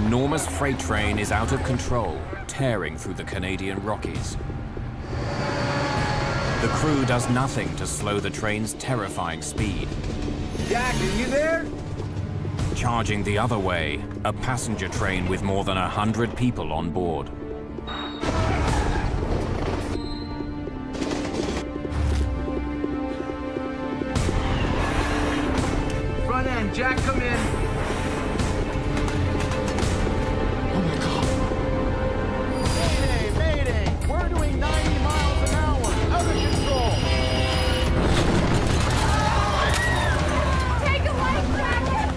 enormous freight train is out of control, tearing through the Canadian Rockies. The crew does nothing to slow the train's terrifying speed. Jack, are you there? Charging the other way, a passenger train with more than 100 people on board. Front end, Jack, come in. Oh my God. Mayday, mayday! We're doing 90 miles an hour! Out of control! Take a life jacket!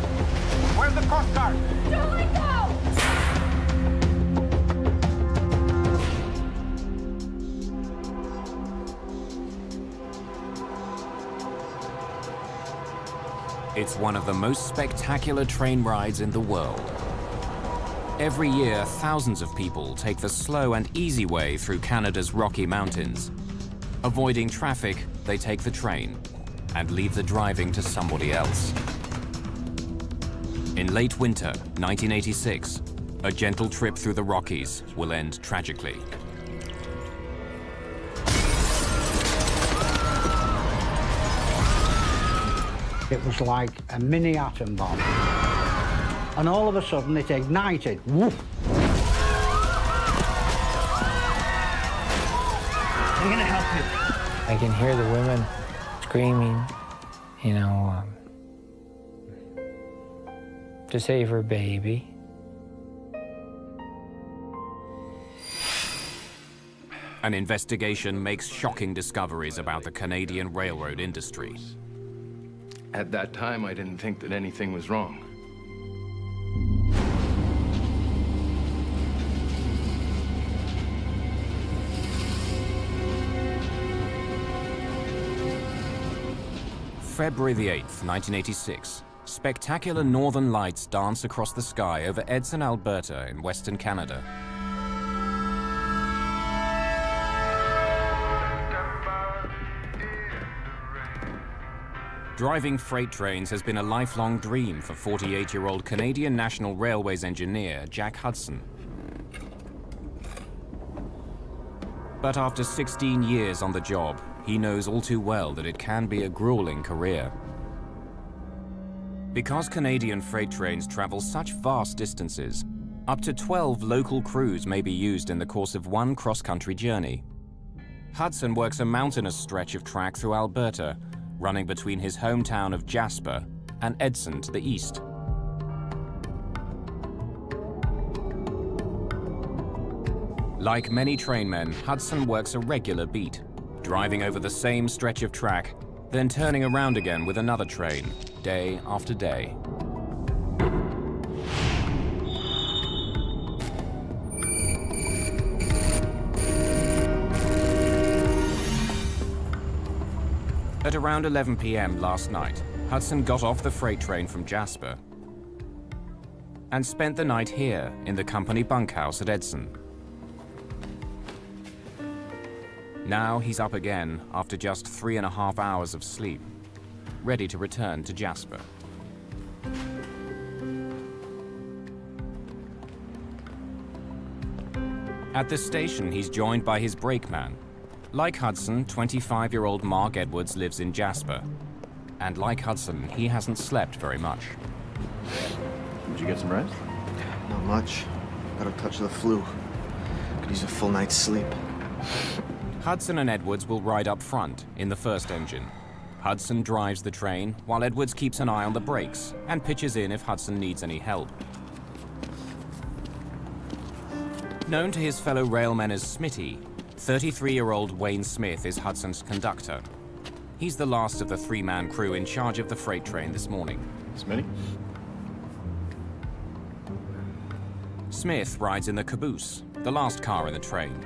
Where's the Coast Guard? Don't let go! It's one of the most spectacular train rides in the world. Every year, thousands of people take the slow and easy way through Canada's Rocky Mountains. Avoiding traffic, they take the train and leave the driving to somebody else. In late winter, 1986, a gentle trip through the Rockies will end tragically. It was like a mini atom bomb. And all of a sudden it ignited. Woof. I'm gonna help you. I can hear the women screaming, you know, to save her baby. An investigation makes shocking discoveries about the Canadian railroad industry. At that time, I didn't think that anything was wrong. February the 8th, 1986. Spectacular northern lights dance across the sky over Edson, Alberta in Western Canada. Driving freight trains has been a lifelong dream for 48-year-old Canadian National Railways engineer Jack Hudson. But after 16 years on the job, he knows all too well that it can be a grueling career. Because Canadian freight trains travel such vast distances, up to 12 local crews may be used in the course of one cross-country journey. Hudson works a mountainous stretch of track through Alberta, running between his hometown of Jasper and Edson to the east. Like many trainmen, Hudson works a regular beat, driving over the same stretch of track, then turning around again with another train, day after day. At around 11 p.m. last night, Hudson got off the freight train from Jasper and spent the night here in the company bunkhouse at Edson. Now he's up again after just 3.5 hours of sleep, ready to return to Jasper. At the station, he's joined by his brakeman. Like Hudson, 25-year-old Mark Edwards lives in Jasper. And like Hudson, he hasn't slept very much. Did you get some rest? Not much. Got a touch of the flu. Could use a full night's sleep. Hudson and Edwards will ride up front in the first engine. Hudson drives the train, while Edwards keeps an eye on the brakes and pitches in if Hudson needs any help. Known to his fellow railmen as Smitty, 33-year-old Wayne Smith is Hudson's conductor. He's the last of the three-man crew in charge of the freight train this morning. Smitty? Smith rides in the caboose, the last car in the train.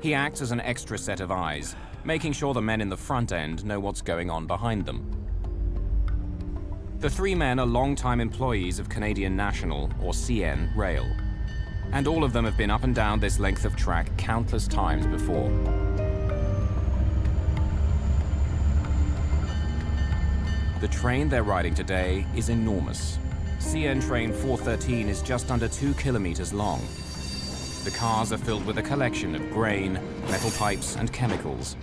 He acts as an extra set of eyes, making sure the men in the front end know what's going on behind them. The three men are long-time employees of Canadian National, or CN, Rail. And all of them have been up and down this length of track countless times before. The train they're riding today is enormous. CN train 413 is just under 2 kilometers long. The cars are filled with a collection of grain, metal pipes, and chemicals.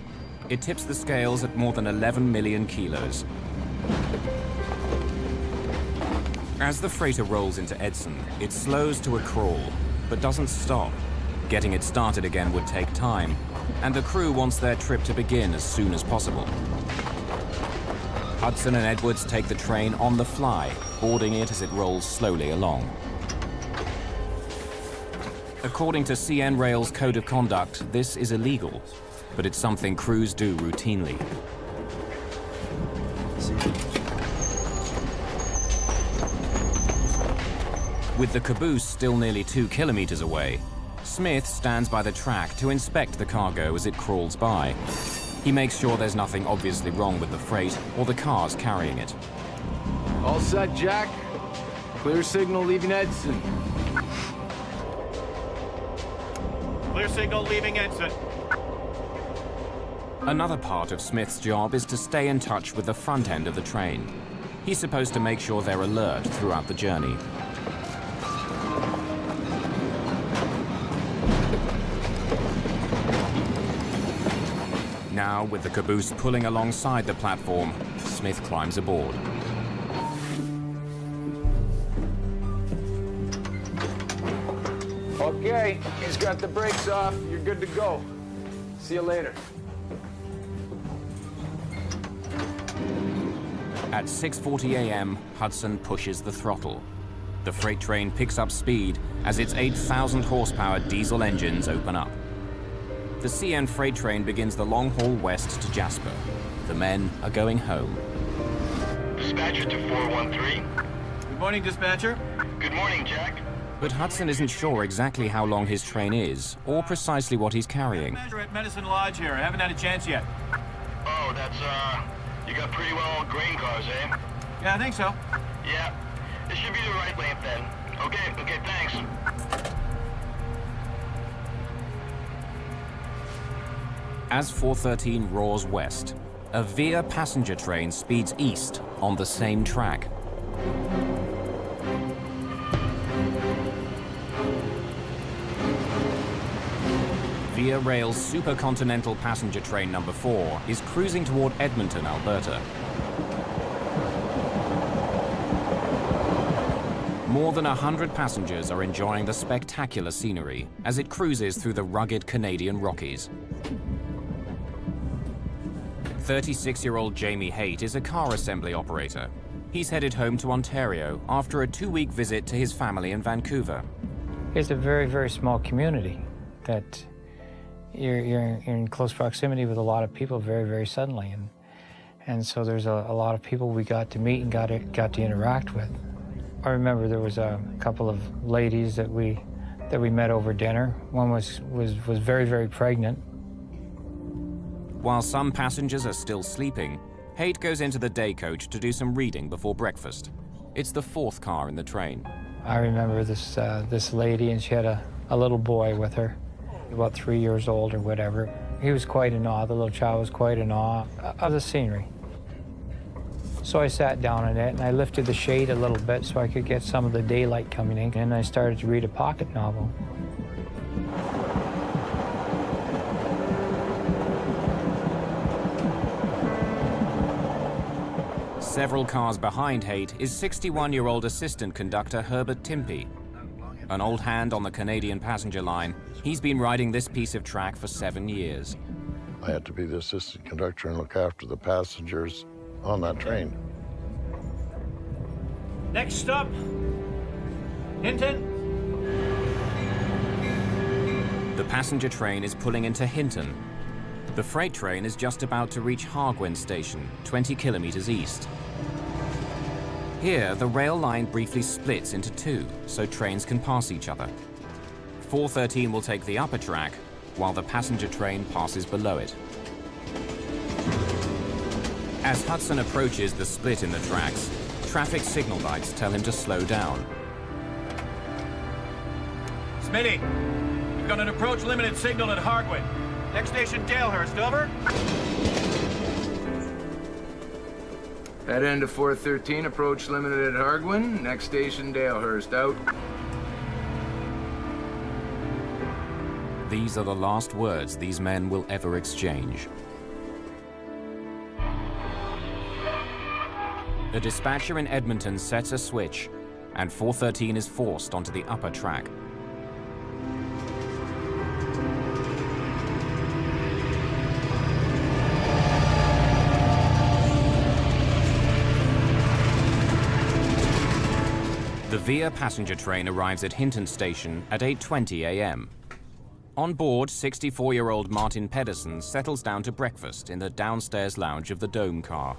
It tips the scales at more than 11 million kilos. As the freighter rolls into Edson, it slows to a crawl, but doesn't stop. Getting it started again would take time, and the crew wants their trip to begin as soon as possible. Hudson and Edwards take the train on the fly, boarding it as it rolls slowly along. According to CN Rail's Code of Conduct, this is illegal, but it's something crews do routinely. With the caboose still nearly 2 kilometers away, Smith stands by the track to inspect the cargo as it crawls by. He makes sure there's nothing obviously wrong with the freight or the cars carrying it. All set, Jack. Clear signal leaving Edson. Clear signal leaving Edson. Another part of Smith's job is to stay in touch with the front end of the train. He's supposed to make sure they're alert throughout the journey. Now, with the caboose pulling alongside the platform, Smith climbs aboard. Okay, he's got the brakes off. You're good to go. See you later. At 6:40 a.m., Hudson pushes the throttle. The freight train picks up speed as its 8,000 horsepower diesel engines open up. The CN freight train begins the long haul west to Jasper. The men are going home. Dispatcher to 413. Good morning, dispatcher. Good morning, Jack. But Hudson isn't sure exactly how long his train is, or precisely what he's carrying. Dispatcher at Medicine Lodge here. I haven't had a chance yet. Oh, that's, you got pretty well grain cars, eh? Yeah, I think so. Yeah. This should be the right length then. Okay, thanks. As 413 roars west, a Via passenger train speeds east on the same track. Via Rail's Supercontinental Passenger Train number 4 is cruising toward Edmonton, Alberta. More than 100 passengers are enjoying the spectacular scenery as it cruises through the rugged Canadian Rockies. 36-year-old Jamie Haight is a car assembly operator. He's headed home to Ontario after a 2-week visit to his family in Vancouver. It's a very, very small community that you're in close proximity with a lot of people very, very suddenly. And so there's a lot of people we got to meet and got to interact with. I remember there was a couple of ladies that we met over dinner. One was very, very pregnant. While some passengers are still sleeping, Haight goes into the day coach to do some reading before breakfast. It's the 4th car in the train. I remember this lady, and she had a little boy with her, about 3 years old or whatever. He was quite in awe, the little child was quite in awe of the scenery. So I sat down in it, and I lifted the shade a little bit so I could get some of the daylight coming in, and I started to read a pocket novel. Several cars behind Haight is 61-year-old assistant conductor Herbert Timpey. An old hand on the Canadian passenger line, he's been riding this piece of track for 7 years. I had to be the assistant conductor and look after the passengers on that train. Next stop, Hinton. The passenger train is pulling into Hinton. The freight train is just about to reach Hargwen Station, 20 kilometers east. Here, the rail line briefly splits into 2, so trains can pass each other. 413 will take the upper track, while the passenger train passes below it. As Hudson approaches the split in the tracks, traffic signal lights tell him to slow down. Smitty, we've got an approach limited signal at Hargwen. Next station, Dalehurst, over. Head end to 413, approach limited at Hargwin. Next station, Dalehurst. Out. These are the last words these men will ever exchange. The dispatcher in Edmonton sets a switch, and 413 is forced onto the upper track. The Via passenger train arrives at Hinton Station at 8:20 a.m. On board, 64-year-old Martin Pedersen settles down to breakfast in the downstairs lounge of the Dome car.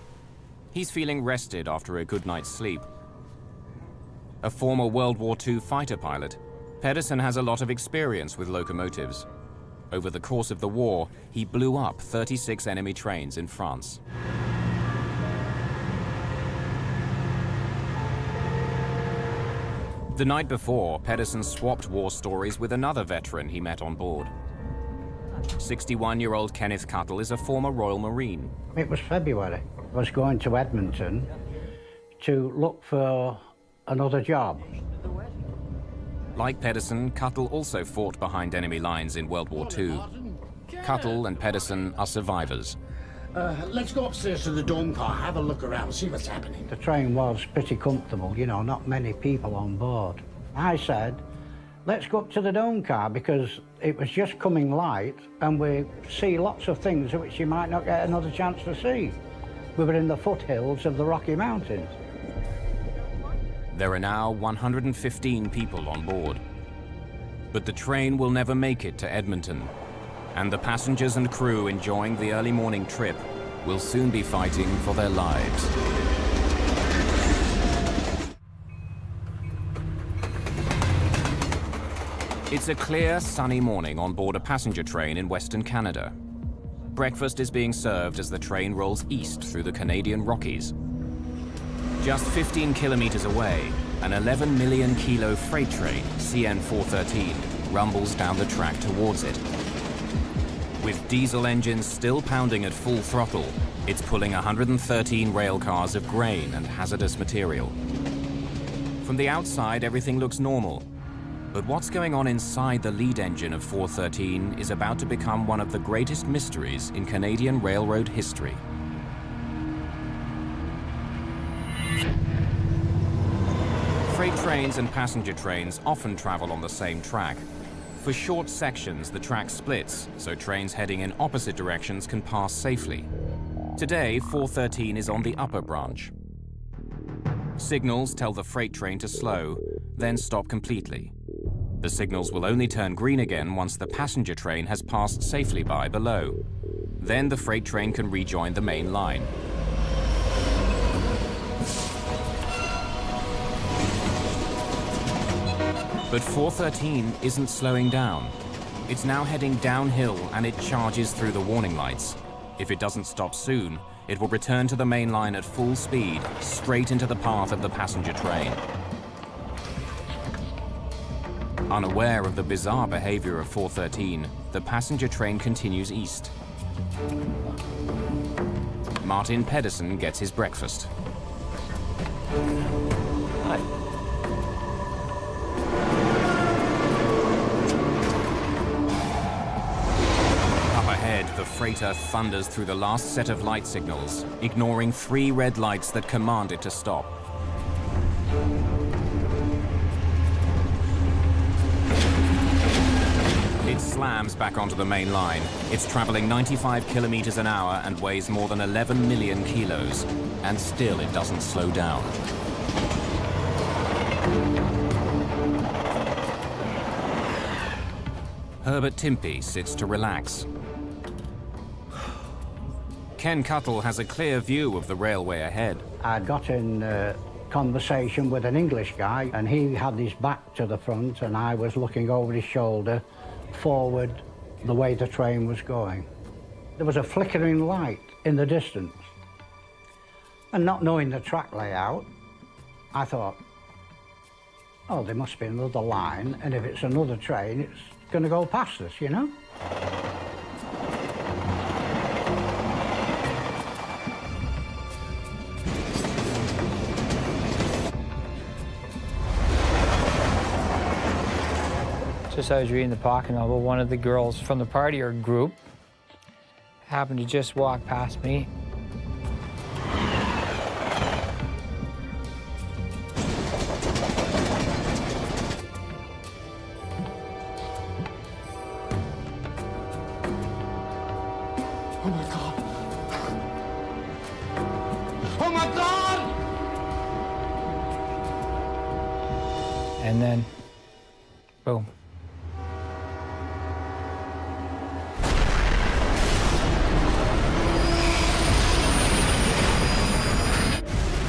He's feeling rested after a good night's sleep. A former World War II fighter pilot, Pedersen has a lot of experience with locomotives. Over the course of the war, he blew up 36 enemy trains in France. The night before, Pedersen swapped war stories with another veteran he met on board. 61-year-old Kenneth Cuttle is a former Royal Marine. It was February. I was going to Edmonton to look for another job. Like Pedersen, Cuttle also fought behind enemy lines in World War II. Cuttle and Pedersen are survivors. Let's go upstairs to the Dome car, have a look around, see what's happening. The train was pretty comfortable, you know, not many people on board. I said, let's go up to the Dome car because it was just coming light and we see lots of things which you might not get another chance to see. We were in the foothills of the Rocky Mountains. There are now 115 people on board. But the train will never make it to Edmonton, and the passengers and crew enjoying the early morning trip will soon be fighting for their lives. It's a clear, sunny morning on board a passenger train in Western Canada. Breakfast is being served as the train rolls east through the Canadian Rockies. Just 15 kilometers away, an 11 million kilo freight train, CN 413, rumbles down the track towards it. With diesel engines still pounding at full throttle, it's pulling 113 rail cars of grain and hazardous material. From the outside, everything looks normal. But what's going on inside the lead engine of 413 is about to become one of the greatest mysteries in Canadian railroad history. Freight trains and passenger trains often travel on the same track. For short sections, the track splits, so trains heading in opposite directions can pass safely. Today, 413 is on the upper branch. Signals tell the freight train to slow, then stop completely. The signals will only turn green again once the passenger train has passed safely by below. Then the freight train can rejoin the main line. But 413 isn't slowing down. It's now heading downhill and it charges through the warning lights. If it doesn't stop soon, it will return to the main line at full speed, straight into the path of the passenger train. Unaware of the bizarre behavior of 413, the passenger train continues east. Martin Pedersen gets his breakfast. Hi. Up ahead, the freighter thunders through the last set of light signals, ignoring 3 red lights that command it to stop. It slams back onto the main line. It's traveling 95 kilometers an hour and weighs more than 11 million kilos. And still it doesn't slow down. Herbert Timpey sits to relax. Ken Cuttle has a clear view of the railway ahead. I got in conversation with an English guy, and he had his back to the front, and I was looking over his shoulder forward the way the train was going. There was a flickering light in the distance. And not knowing the track layout, I thought, oh, there must be another line, and if it's another train, it's going to go past us, you know? Just I was reading the pocket novel, one of the girls from the party or group happened to just walk past me. Oh my God! Oh my God! And then, boom.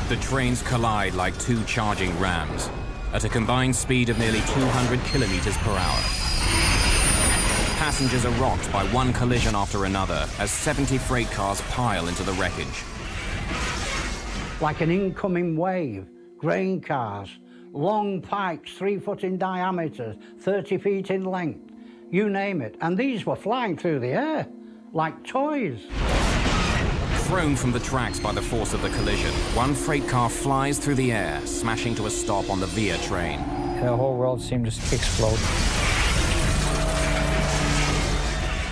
The trains collide like two charging rams at a combined speed of nearly 200 kilometers per hour. Passengers are rocked by one collision after another as 70 freight cars pile into the wreckage. Like an incoming wave, grain cars, long pipes 3 foot in diameter, 30 feet in length, you name it. And these were flying through the air like toys. Thrown from the tracks by the force of the collision, one freight car flies through the air, smashing to a stop on the Via train. And the whole world seemed to explode.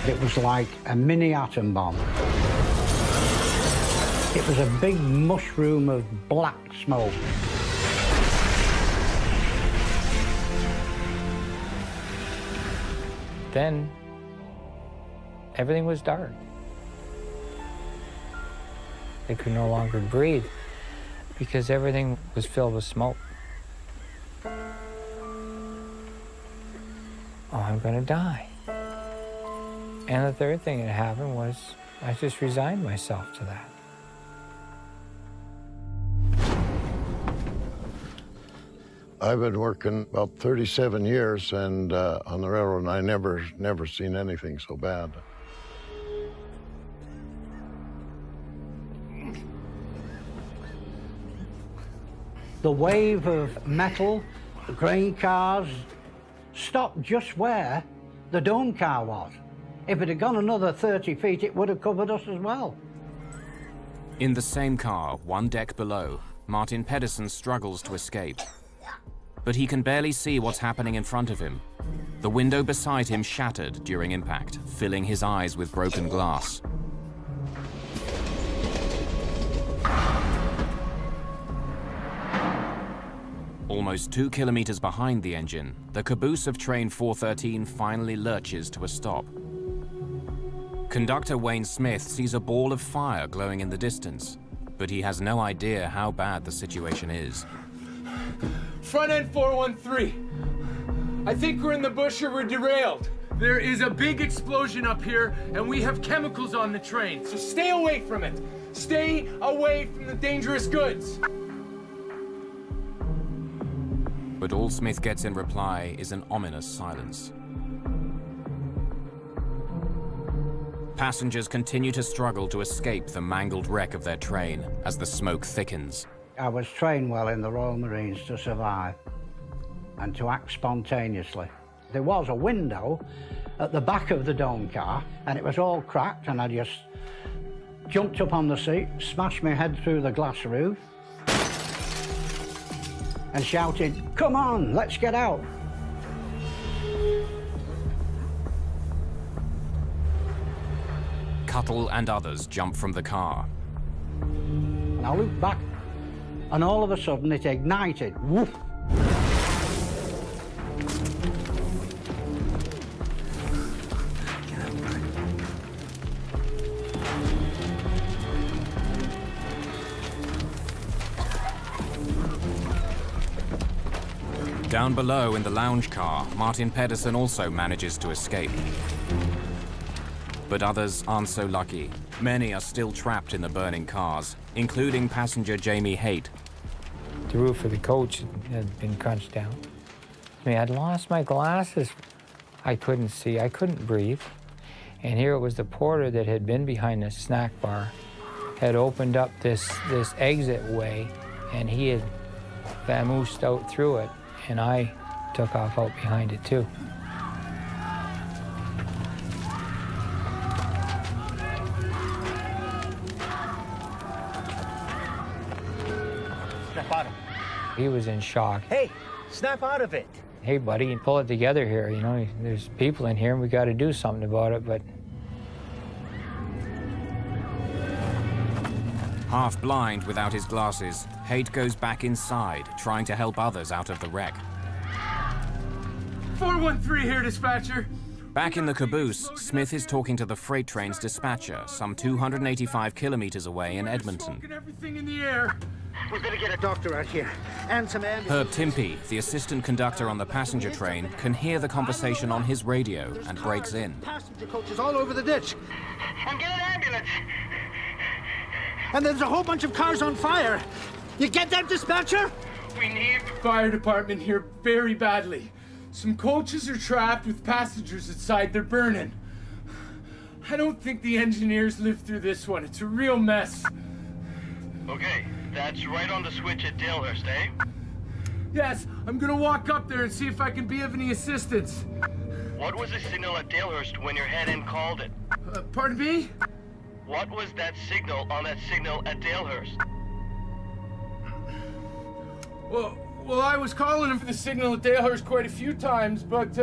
It was like a mini atom bomb. It was a big mushroom of black smoke. Then, everything was dark. They could no longer breathe because everything was filled with smoke. Oh, I'm gonna die. And the third thing that happened was I just resigned myself to that. I've been working about 37 years and on the railroad, and I never seen anything so bad. The wave of metal, grain cars, stopped just where the dome car was. If it had gone another 30 feet, it would have covered us as well. In the same car, one deck below, Martin Pedersen struggles to escape. But he can barely see what's happening in front of him. The window beside him shattered during impact, filling his eyes with broken glass. Almost 2 kilometers behind the engine, the caboose of train 413 finally lurches to a stop. Conductor Wayne Smith sees a ball of fire glowing in the distance, but he has no idea how bad the situation is. Front end 413. I think we're in the bush or we're derailed. There is a big explosion up here, and we have chemicals on the train, so stay away from it. Stay away from the dangerous goods. But all Smith gets in reply is an ominous silence. Passengers continue to struggle to escape the mangled wreck of their train as the smoke thickens. I was trained well in the Royal Marines to survive and to act spontaneously. There was a window at the back of the dome car, and it was all cracked, and I just jumped up on the seat, smashed my head through the glass roof, and shouted, "Come on, let's get out." Cuttle and others jump from the car. And I looked back, and all of a sudden it ignited. Woof! Down below in the lounge car, Martin Pedersen also manages to escape. But others aren't so lucky. Many are still trapped in the burning cars, including passenger Jamie Haight. The roof of the coach had been crunched down. I mean, I'd lost my glasses. I couldn't see, I couldn't breathe. And here it was the porter that had been behind the snack bar, had opened up this exit way, and he had vamoosed out through it, and I took off out behind it too. Snap out of it. He was in shock. Hey, snap out of it. Hey, buddy, pull it together here, you know, there's people in here and we got to do something about it, but... Half blind without his glasses, Haight goes back inside, trying to help others out of the wreck. 413 here, dispatcher. Back in the caboose, Smith is talking to the freight train's dispatcher, some 285 kilometers away in Edmonton. Everything in the air. We're gonna get a doctor out here and some ambulance. Herb Timpey, the assistant conductor on the passenger train, can hear the conversation on his radio and breaks in. Passenger coaches all over the ditch. And get an ambulance. And there's a whole bunch of cars on fire. You get that, dispatcher? We need the fire department here very badly. Some coaches are trapped with passengers inside. They're burning. I don't think the engineers lived through this one. It's a real mess. Okay, that's right on the switch at Dalehurst, eh? Yes, I'm gonna walk up there and see if I can be of any assistance. What was the signal at Dalehurst when your head end called it? Pardon me? What was that signal on that signal at Dalehurst? Well, I was calling him for the signal at Dalehurst quite a few times, but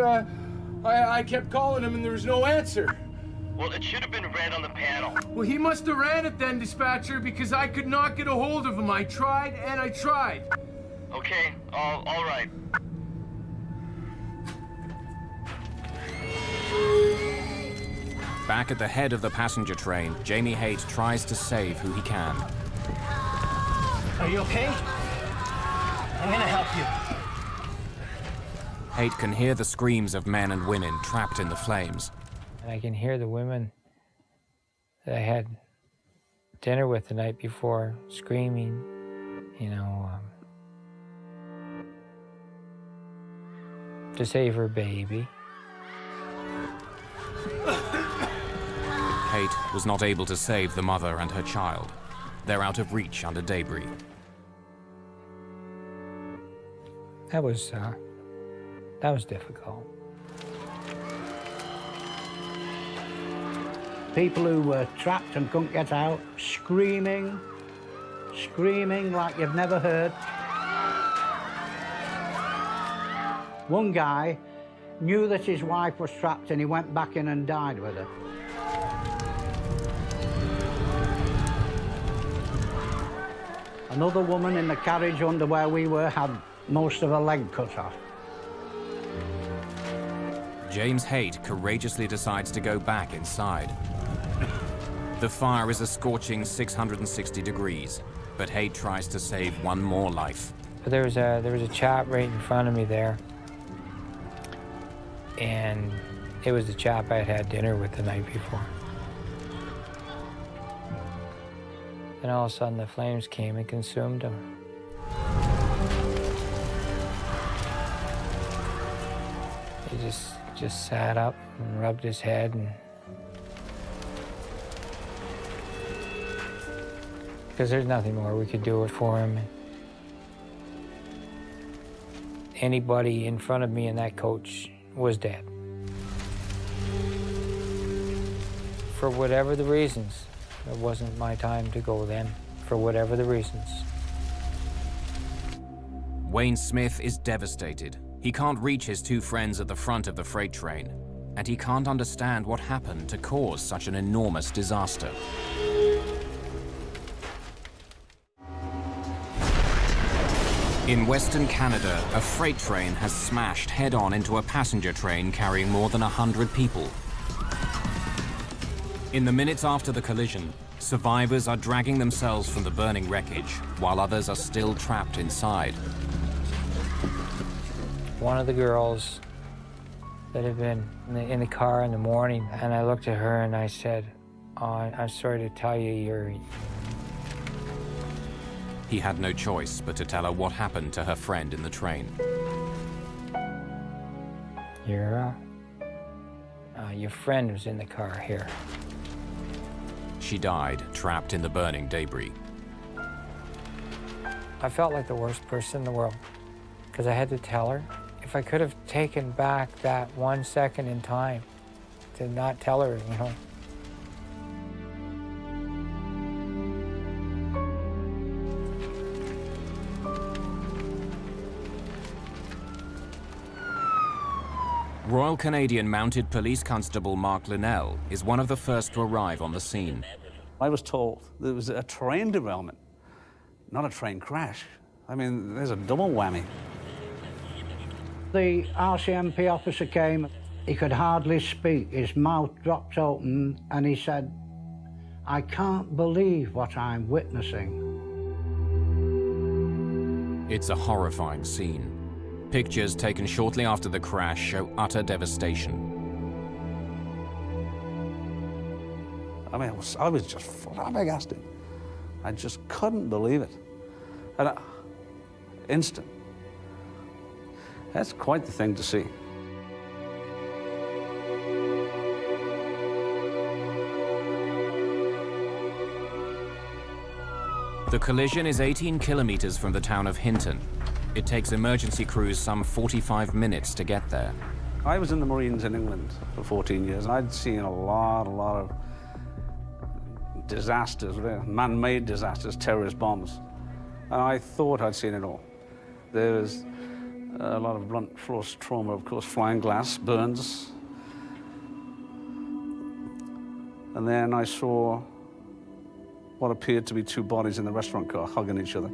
I kept calling him and there was no answer. Well, it should have been red on the panel. Well, he must have ran it then, dispatcher, because I could not get a hold of him. I tried and I tried. Okay, all right. Back at the head of the passenger train, Jamie Haight tries to save who he can. Are you okay? I'm gonna help you. Haight can hear the screams of men and women trapped in the flames. And I can hear the women that I had dinner with the night before screaming, you know, to save her baby. Haight was not able to save the mother and her child. They're out of reach under debris. That was difficult. People who were trapped and couldn't get out, screaming like you've never heard. One guy knew that his wife was trapped and he went back in and died with her. Another woman in the carriage under where we were had most of her leg cut off. James Haight courageously decides to go back inside. The fire is a scorching 660 degrees, but Haight tries to save one more life. But there was a chap right in front of me there, and it was the chap I had dinner with the night before. Then all of a sudden the flames came and consumed him. He just sat up and rubbed his head, and because there's nothing more we could do for him. Anybody in front of me in that coach was dead. For whatever the reasons, it wasn't my time to go then, for whatever the reasons. Wayne Smith is devastated. He can't reach his two friends at the front of the freight train, and he can't understand what happened to cause such an enormous disaster. In Western Canada, a freight train has smashed head-on into a passenger train carrying more than 100 people. In the minutes after the collision, survivors are dragging themselves from the burning wreckage, while others are still trapped inside. One of the girls that had been in the car in the morning, and I looked at her and I said, "Oh, I'm sorry to tell you, He had no choice but to tell her what happened to her friend in the train. Your friend was in the car here." She died, trapped in the burning debris. I felt like the worst person in the world, because I had to tell her. If I could have taken back that 1 second in time to not tell her, you know. Royal Canadian Mounted Police Constable Mark Linnell is one of the first to arrive on the scene. I was told there was a train derailment, not a train crash. I mean, there's a double whammy. The RCMP officer came. He could hardly speak. His mouth dropped open, and he said, "I can't believe what I'm witnessing." It's a horrifying scene. Pictures taken shortly after the crash show utter devastation. I mean, I was just flabbergasted. I just couldn't believe it. And instant. That's quite the thing to see. The collision is 18 kilometers from the town of Hinton. It takes emergency crews some 45 minutes to get there. I was in the Marines in England for 14 years, and I'd seen a lot of disasters, man-made disasters, terrorist bombs. And I thought I'd seen it all. There was a lot of blunt force trauma, of course, flying glass, burns. And then I saw what appeared to be two bodies in the restaurant car hugging each other.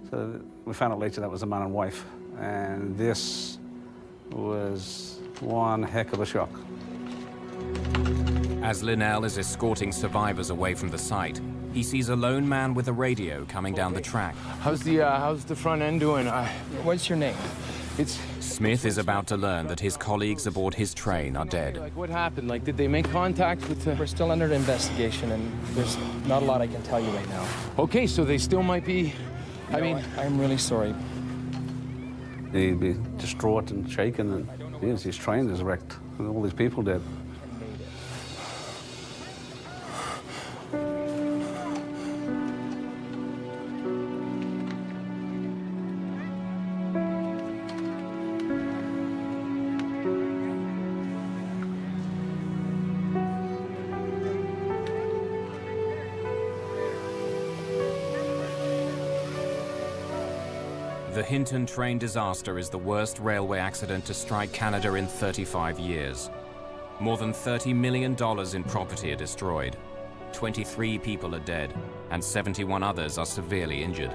So we found out later that was a man and wife. And this was one heck of a shock. As Linnell is escorting survivors away from the site, he sees a lone man with a radio coming down the track. How's the front end doing? What's your name? Smith is about to learn that his colleagues aboard his train are dead. Like, what happened? Like, did they make contact with the... We're still under investigation, and there's not a lot I can tell you right now. Okay, so they still might be... I mean... I'm really sorry. He'd be distraught and shaken, and his train is wrecked, and all these people dead. The Hinton train disaster is the worst railway accident to strike Canada in 35 years. More than $30 million in property are destroyed. 23 people are dead, and 71 others are severely injured.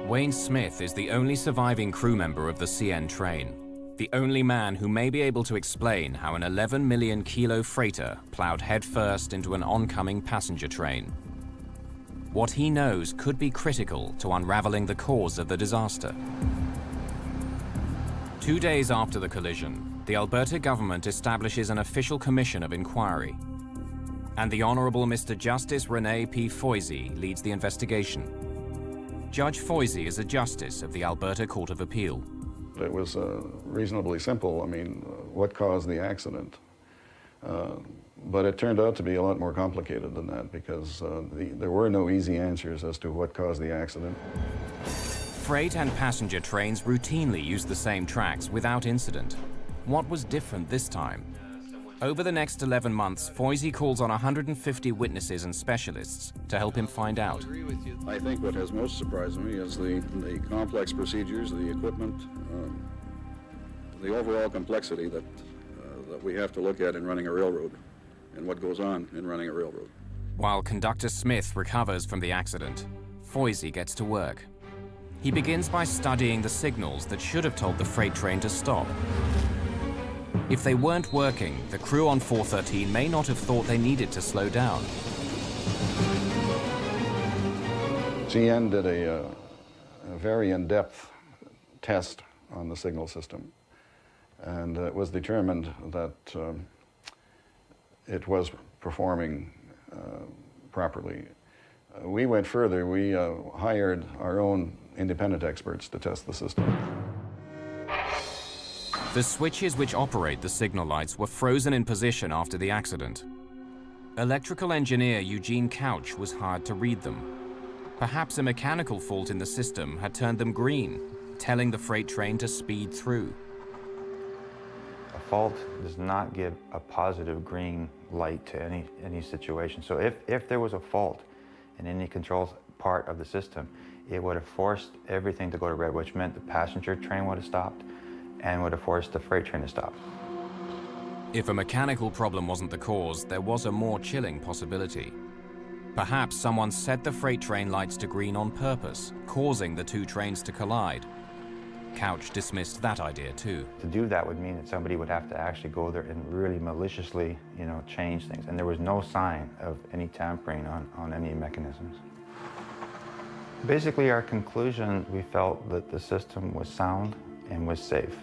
Wayne Smith is the only surviving crew member of the CN train, the only man who may be able to explain how an 11 million kilo freighter plowed headfirst into an oncoming passenger train. What he knows could be critical to unraveling the cause of the disaster. 2 days after the collision, the Alberta government establishes an official commission of inquiry, and the Honourable Mr. Justice Rene P. Foisy leads the investigation. Judge Foisy is a justice of the Alberta Court of Appeal. It was reasonably simple. I mean, what caused the accident? But it turned out to be a lot more complicated than that because there were no easy answers as to what caused the accident. Freight and passenger trains routinely use the same tracks without incident. What was different this time? Over the next 11 months, Foisy calls on 150 witnesses and specialists to help him find out. I think what has most surprised me is the complex procedures, the equipment, the overall complexity that we have to look at in running a railroad and what goes on in running a railroad. While Conductor Smith recovers from the accident, Foisy gets to work. He begins by studying the signals that should have told the freight train to stop. If they weren't working, the crew on 413 may not have thought they needed to slow down. CN did a very in-depth test on the signal system, and it was determined that it was performing properly. We went further. We hired our own independent experts to test the system. The switches which operate the signal lights were frozen in position after the accident. Electrical engineer Eugene Couch was hired to read them. Perhaps a mechanical fault in the system had turned them green, telling the freight train to speed through. A fault does not give a positive green light to any situation. So if there was a fault in any control part of the system, it would have forced everything to go to red, which meant the passenger train would have stopped and would have forced the freight train to stop. If a mechanical problem wasn't the cause, there was a more chilling possibility. Perhaps someone set the freight train lights to green on purpose, causing the two trains to collide. Couch dismissed that idea too. To do that would mean that somebody would have to actually go there and really maliciously, change things. And there was no sign of any tampering on any mechanisms. Basically, our conclusion, we felt that the system was sound and was safe.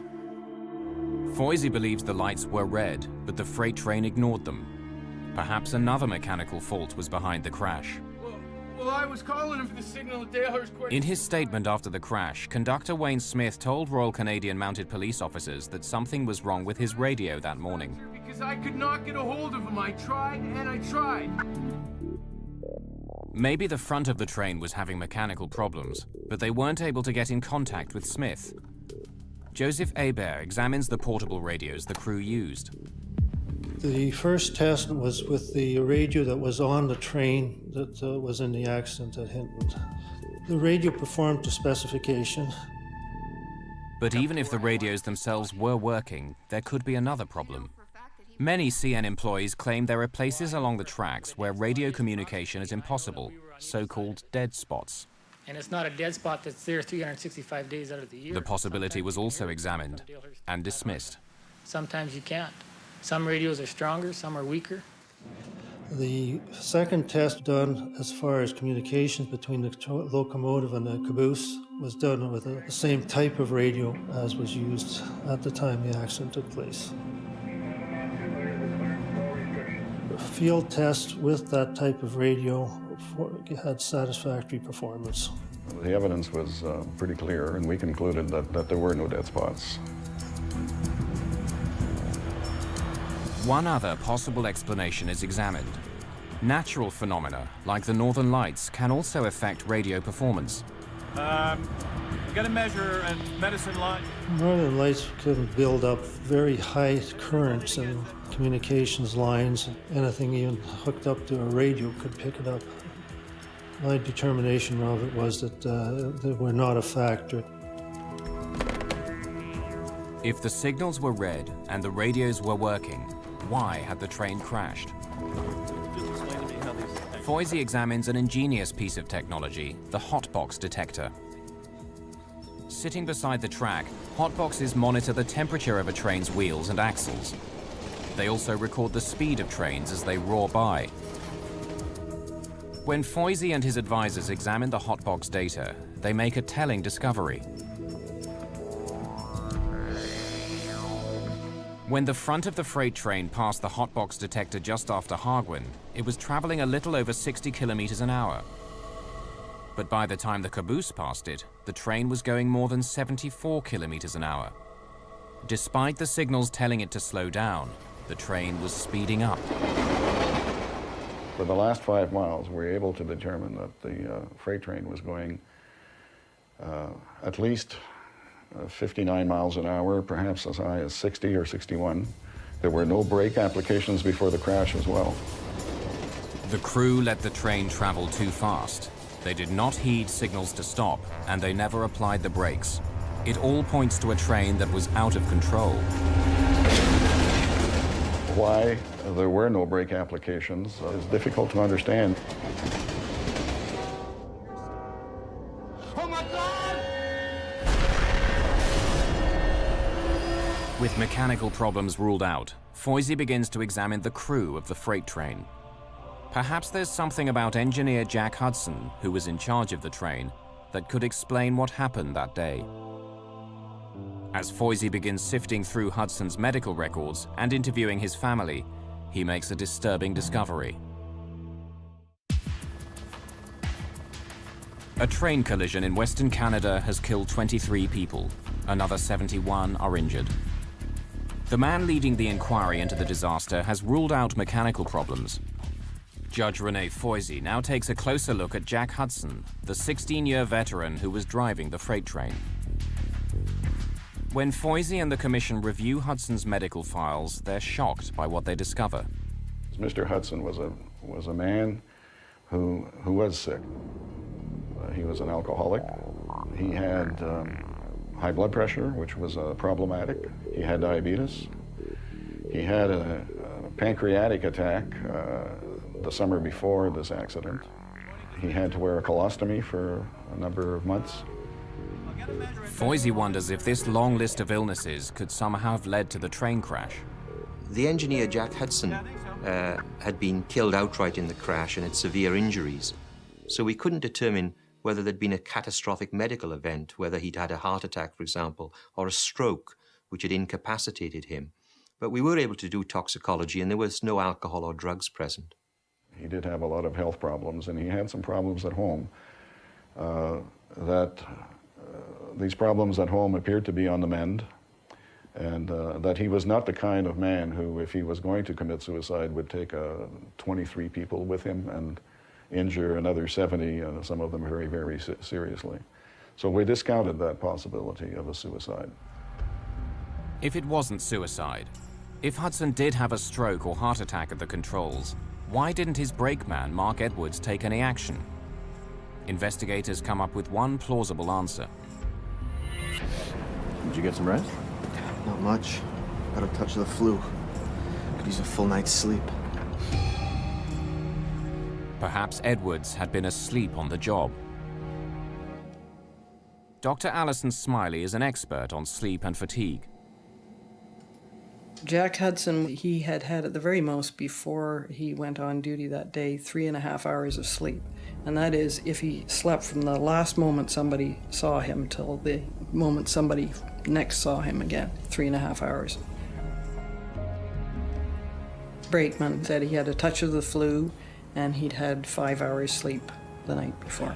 Foisey believes the lights were red, but the freight train ignored them. Perhaps another mechanical fault was behind the crash. Well, I was calling him for the signal at Dalehurst Court. In his statement after the crash, Conductor Wayne Smith told Royal Canadian Mounted Police officers that something was wrong with his radio that morning. Because I could not get a hold of him. I tried and I tried. Maybe the front of the train was having mechanical problems, but they weren't able to get in contact with Smith. Joseph Hebert examines the portable radios the crew used. The first test was with the radio that was on the train that was in the accident at Hinton. The radio performed to specification. But even if the radios themselves were working, there could be another problem. Many CN employees claim there are places along the tracks where radio communication is impossible, so-called dead spots. And it's not a dead spot that's there 365 days out of the year. The possibility was also examined and dismissed. Sometimes you can't. Some radios are stronger, some are weaker. The second test done as far as communications between the locomotive and the caboose was done with the same type of radio as was used at the time the accident took place. The field test with that type of radio had satisfactory performance. The evidence was pretty clear, and we concluded that there were no dead spots. One other possible explanation is examined. Natural phenomena, like the Northern Lights, can also affect radio performance. We got to measure a medicine line. Northern Lights can build up very high currents in communications lines. Anything even hooked up to a radio could pick it up. My determination of it was that they were not a factor. If the signals were red and the radios were working, why had the train crashed? Foisey examines an ingenious piece of technology, the hotbox detector. Sitting beside the track, hotboxes monitor the temperature of a train's wheels and axles. They also record the speed of trains as they roar by. When Foisey and his advisors examine the hotbox data, they make a telling discovery. When the front of the freight train passed the hotbox detector just after Hargwin, it was traveling a little over 60 kilometers an hour. But by the time the caboose passed it, the train was going more than 74 kilometers an hour. Despite the signals telling it to slow down, the train was speeding up. For the last 5 miles, we were able to determine that the freight train was going at least 59 miles an hour, perhaps as high as 60 or 61. There were no brake applications before the crash as well. The crew let the train travel too fast. They did not heed signals to stop, and they never applied the brakes. It all points to a train that was out of control. Why there were no brake applications is difficult to understand. Oh my God! With mechanical problems ruled out, Foisey begins to examine the crew of the freight train. Perhaps there's something about engineer Jack Hudson, who was in charge of the train, that could explain what happened that day. As Foisey begins sifting through Hudson's medical records and interviewing his family, he makes a disturbing discovery. A train collision in Western Canada has killed 23 people. Another 71 are injured. The man leading the inquiry into the disaster has ruled out mechanical problems. Judge Rene Foisey now takes a closer look at Jack Hudson, the 16-year veteran who was driving the freight train. When Foisey and the commission review Hudson's medical files, they're shocked by what they discover. Mr. Hudson was a man who was sick. He was an alcoholic. He had high blood pressure, which was problematic. He had diabetes. He had a pancreatic attack the summer before this accident. He had to wear a colostomy for a number of months. Foisey wonders if this long list of illnesses could somehow have led to the train crash. The engineer, Jack Hudson, had been killed outright in the crash and had severe injuries. So we couldn't determine whether there'd been a catastrophic medical event, whether he'd had a heart attack, for example, or a stroke, which had incapacitated him. But we were able to do toxicology, and there was no alcohol or drugs present. He did have a lot of health problems, and he had some problems at home. These problems at home appeared to be on the mend, and that he was not the kind of man who, if he was going to commit suicide, would take 23 people with him and injure another 70, some of them very, very seriously. So we discounted that possibility of a suicide. If it wasn't suicide, if Hudson did have a stroke or heart attack at the controls, why didn't his brakeman, Mark Edwards, take any action? Investigators come up with one plausible answer. Did you get some rest? Not much. Got a touch of the flu. Could use a full night's sleep. Perhaps Edwards had been asleep on the job. Dr. Alison Smiley is an expert on sleep and fatigue. Jack Hudson, he had at the very most, before he went on duty that day, 3.5 hours of sleep. And that is if he slept from the last moment somebody saw him till the moment somebody next saw him again, 3.5 hours. Brakeman said he had a touch of the flu and he'd had 5 hours sleep the night before.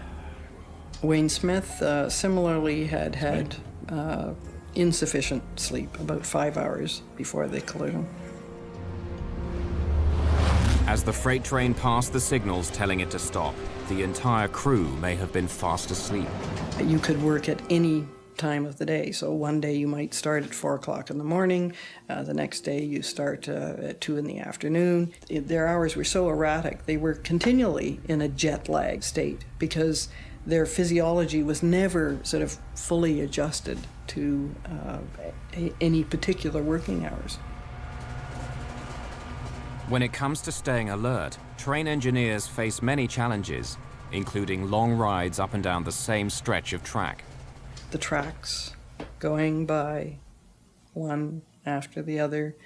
Wayne Smith similarly had insufficient sleep, about 5 hours before the collision. As the freight train passed the signals telling it to stop, the entire crew may have been fast asleep. You could work at any time of the day. So one day you might start at 4 o'clock in the morning, the next day you start at 2 in the afternoon. Their hours were so erratic, they were continually in a jet lag state because their physiology was never sort of fully adjusted to any particular working hours. When it comes to staying alert, train engineers face many challenges, including long rides up and down the same stretch of track. The tracks going by one after the other,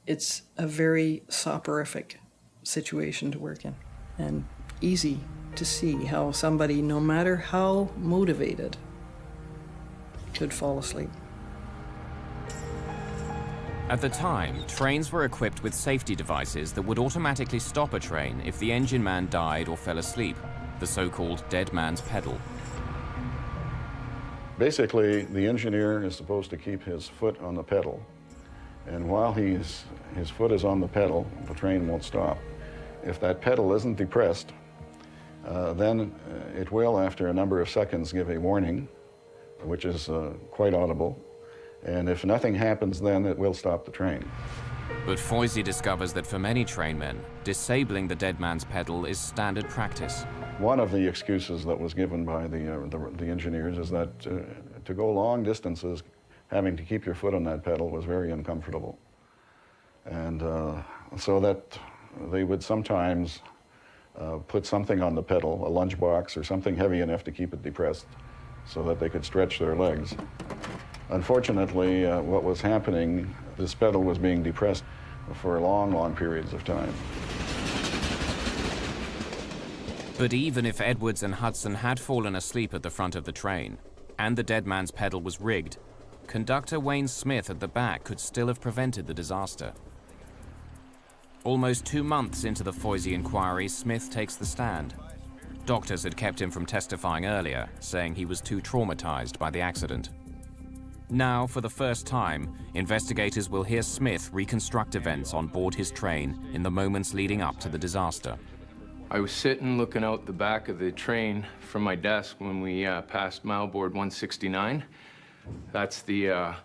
it's a very soporific situation to work in, and easy to see how somebody, no matter how motivated, could fall asleep. At the time, trains were equipped with safety devices that would automatically stop a train if the engine man died or fell asleep, the so-called dead man's pedal. Basically, the engineer is supposed to keep his foot on the pedal, and while his foot is on the pedal, the train won't stop. If that pedal isn't depressed, then it will, after a number of seconds, give a warning, which is quite audible. And if nothing happens, then it will stop the train. But Foisey discovers that for many trainmen, disabling the dead man's pedal is standard practice. One of the excuses that was given by the engineers is that to go long distances, having to keep your foot on that pedal was very uncomfortable. And so that they would sometimes put something on the pedal, a lunchbox or something heavy enough to keep it depressed so that they could stretch their legs. Unfortunately, what was happening, this pedal was being depressed for long, long periods of time. But even if Edwards and Hudson had fallen asleep at the front of the train, and the dead man's pedal was rigged, conductor Wayne Smith at the back could still have prevented the disaster. Almost 2 months into the Foisey inquiry, Smith takes the stand. Doctors had kept him from testifying earlier, saying he was too traumatized by the accident. Now, for the first time, investigators will hear Smith reconstruct events on board his train in the moments leading up to the disaster. I was sitting looking out the back of the train from my desk when we passed mile board 169. That's the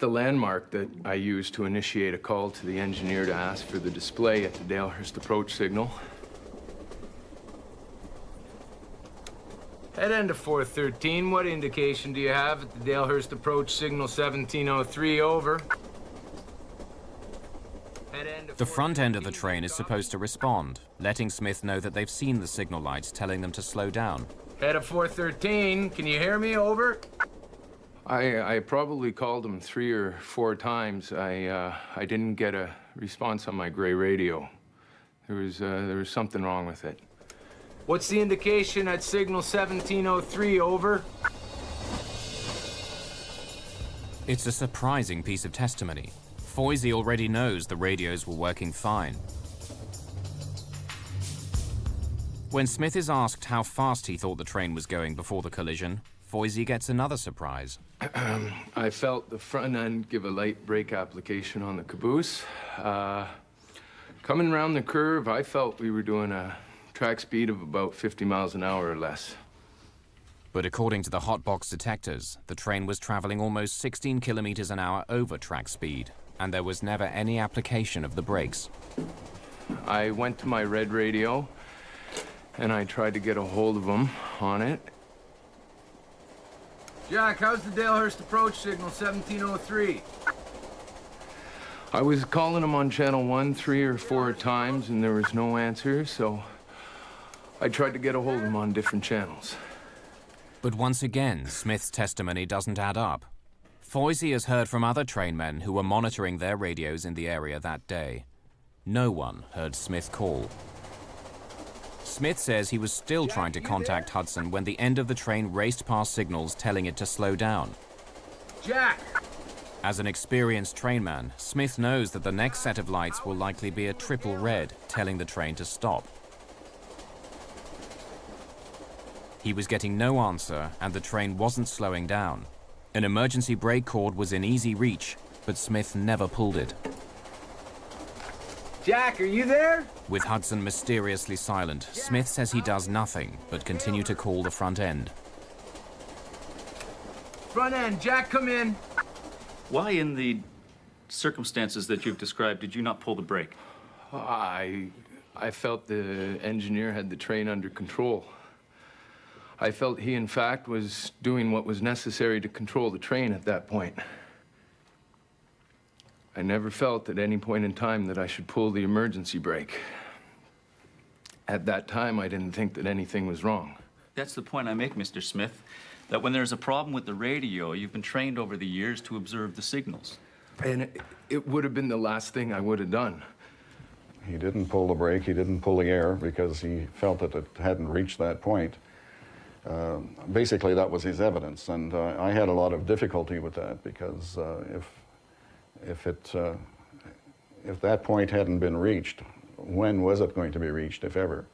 landmark that I used to initiate a call to the engineer to ask for the display at the Dalehurst approach signal. Head end of 413, what indication do you have at the Dalehurst approach signal 1703, over? The front end of the train is supposed to respond, letting Smith know that they've seen the signal lights telling them to slow down. Head of 413, can you hear me, over? I probably called him 3 or 4 times. I didn't get a response on my gray radio. There was something wrong with it. What's the indication at signal 1703, over? It's a surprising piece of testimony. Foisey already knows the radios were working fine. When Smith is asked how fast he thought the train was going before the collision, Foisey gets another surprise. I felt the front end give a light brake application on the caboose. Coming around the curve, I felt we were doing a track speed of about 50 miles an hour or less. But according to the hotbox detectors, the train was traveling almost 16 kilometers an hour over track speed, and there was never any application of the brakes. I went to my red radio, and I tried to get a hold of him on it. Jack, how's the Dalehurst approach signal 1703? I was calling him on channel 1 3 or 4 times, and there was no answer, so I tried to get a hold of him on different channels. But once again, Smith's testimony doesn't add up. Foisey has heard from other trainmen who were monitoring their radios in the area that day. No one heard Smith call. Smith says he was still trying to contact Hudson when the end of the train raced past signals telling it to slow down. Jack! As an experienced trainman, Smith knows that the next set of lights will likely be a triple red, telling the train to stop. He was getting no answer, and the train wasn't slowing down. An emergency brake cord was in easy reach, but Smith never pulled it. Jack, are you there? With Hudson mysteriously silent, Smith says he does nothing but continue to call the front end. Front end, Jack, come in. Why, in the circumstances that you've described, did you not pull the brake? I felt the engineer had the train under control. I felt he, in fact, was doing what was necessary to control the train at that point. I never felt at any point in time that I should pull the emergency brake. At that time, I didn't think that anything was wrong. That's the point I make, Mr. Smith, that when there's a problem with the radio, you've been trained over the years to observe the signals. And it would have been the last thing I would have done. He didn't pull the brake, he didn't pull the air because he felt that it hadn't reached that point. Basically, that was his evidence, and I had a lot of difficulty with that because if that point hadn't been reached, when was it going to be reached, if ever?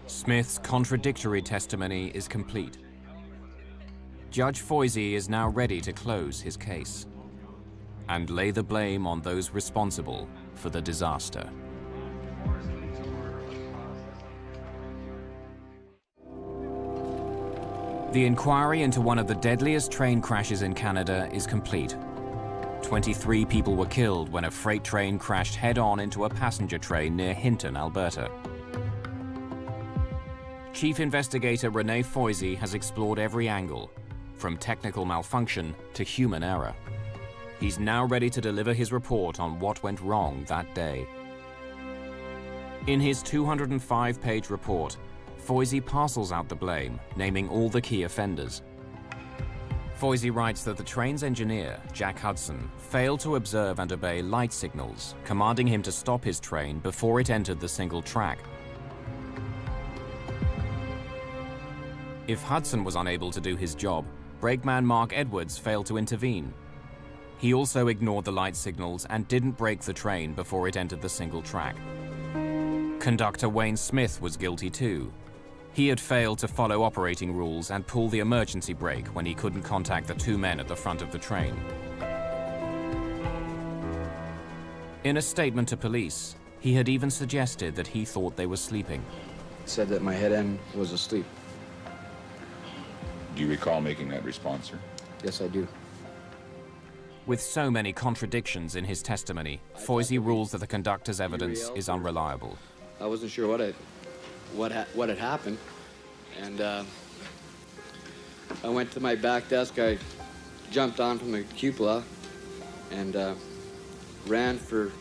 Smith's contradictory testimony is complete. Judge Foisey is now ready to close his case and lay the blame on those responsible for the disaster. The inquiry into one of the deadliest train crashes in Canada is complete. 23 people were killed when a freight train crashed head-on into a passenger train near Hinton, Alberta. Chief Investigator Renee Foisey has explored every angle, from technical malfunction to human error. He's now ready to deliver his report on what went wrong that day. In his 205-page report, Foisey parcels out the blame, naming all the key offenders. Foisey writes that the train's engineer, Jack Hudson, failed to observe and obey light signals, commanding him to stop his train before it entered the single track. If Hudson was unable to do his job, brakeman Mark Edwards failed to intervene. He also ignored the light signals and didn't brake the train before it entered the single track. Conductor Wayne Smith was guilty too. He had failed to follow operating rules and pull the emergency brake when he couldn't contact the 2 men at the front of the train. In a statement to police, he had even suggested that he thought they were sleeping. Said that my head end was asleep. Do you recall making that response, sir? Yes, I do. With so many contradictions in his testimony, Foisey rules that the conductor's evidence is unreliable. I wasn't sure what had happened, and I went to my back desk. I jumped on from the cupola and ran for.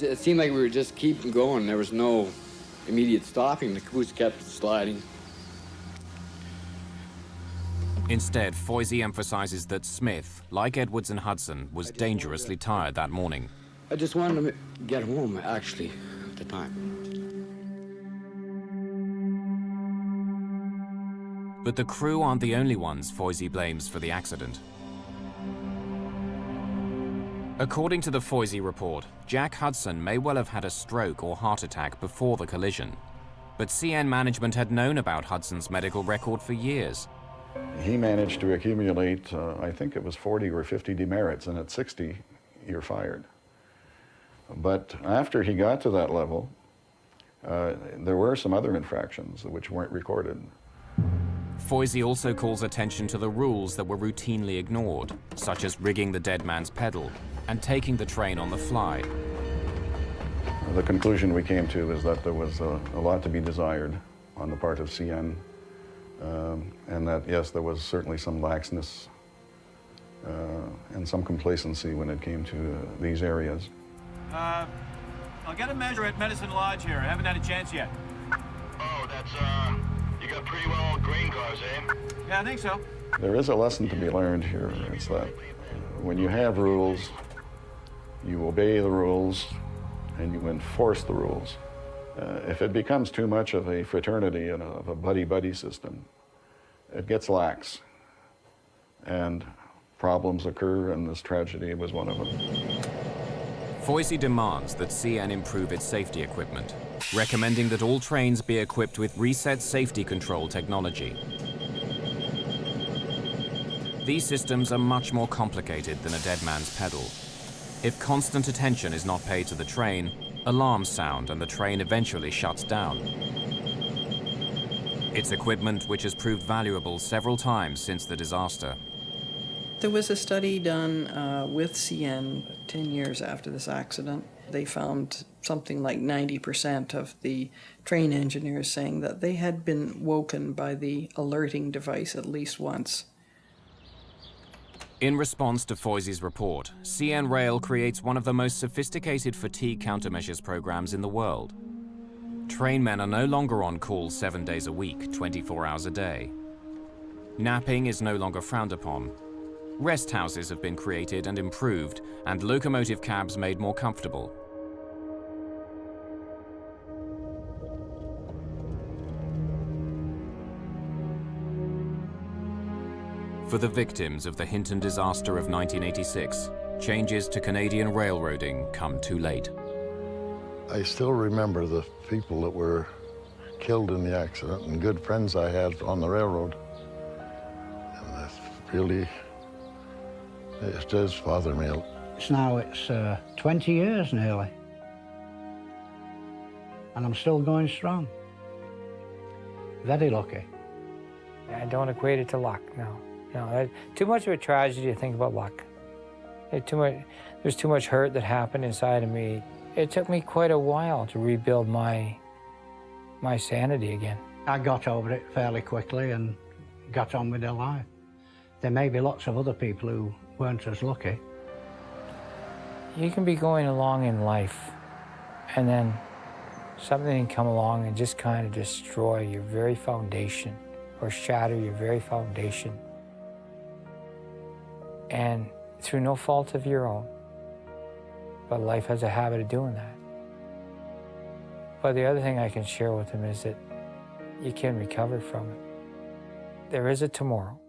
It seemed like we were just keeping going. There was no immediate stopping. The caboose kept sliding. Instead, Foisey emphasizes that Smith, like Edwards and Hudson, was dangerously tired that morning. I just wanted to get home, actually, at the time. But the crew aren't the only ones Foisey blames for the accident. According to the Foisey report, Jack Hudson may well have had a stroke or heart attack before the collision. But CN management had known about Hudson's medical record for years. He managed to accumulate, I think it was 40 or 50 demerits, and at 60, you're fired. But after he got to that level, there were some other infractions which weren't recorded. Foisey also calls attention to the rules that were routinely ignored, such as rigging the dead man's pedal and taking the train on the fly. The conclusion we came to is that there was a lot to be desired on the part of CN, and that, yes, there was certainly some laxness and some complacency when it came to these areas. I'll get a measure at Medicine Lodge here. I haven't had a chance yet. Oh, that's, you got pretty well grain cars, eh? Yeah, I think so. There is a lesson to be learned here. It's that when you have rules, you obey the rules and you enforce the rules. If it becomes too much of a fraternity and of a buddy-buddy system, it gets lax. And problems occur, and this tragedy was one of them. Foisey demands that CN improve its safety equipment, recommending that all trains be equipped with reset safety control technology. These systems are much more complicated than a dead man's pedal. If constant attention is not paid to the train, alarms sound and the train eventually shuts down. It's equipment which has proved valuable several times since the disaster. There was a study done with CN 10 years after this accident. They found something like 90% of the train engineers saying that they had been woken by the alerting device at least once. In response to Foisey's report, CN Rail creates one of the most sophisticated fatigue countermeasures programs in the world. Trainmen are no longer on call 7 days a week, 24 hours a day. Napping is no longer frowned upon. Rest houses have been created and improved, and locomotive cabs made more comfortable. For the victims of the Hinton disaster of 1986, changes to Canadian railroading come too late. I still remember the people that were killed in the accident and good friends I had on the railroad. And that's really, it does bother me. It's 20 years nearly. And I'm still going strong. Very lucky. I don't equate it to luck, no. No, too much of a tragedy to think about luck. There's too much hurt that happened inside of me. It took me quite a while to rebuild my sanity again. I got over it fairly quickly and got on with their life. There may be lots of other people who weren't as lucky. You can be going along in life, and then something can come along and just kind of destroy your very foundation or shatter your very foundation. And through no fault of your own. But life has a habit of doing that. But the other thing I can share with them is that you can recover from it. There is a tomorrow.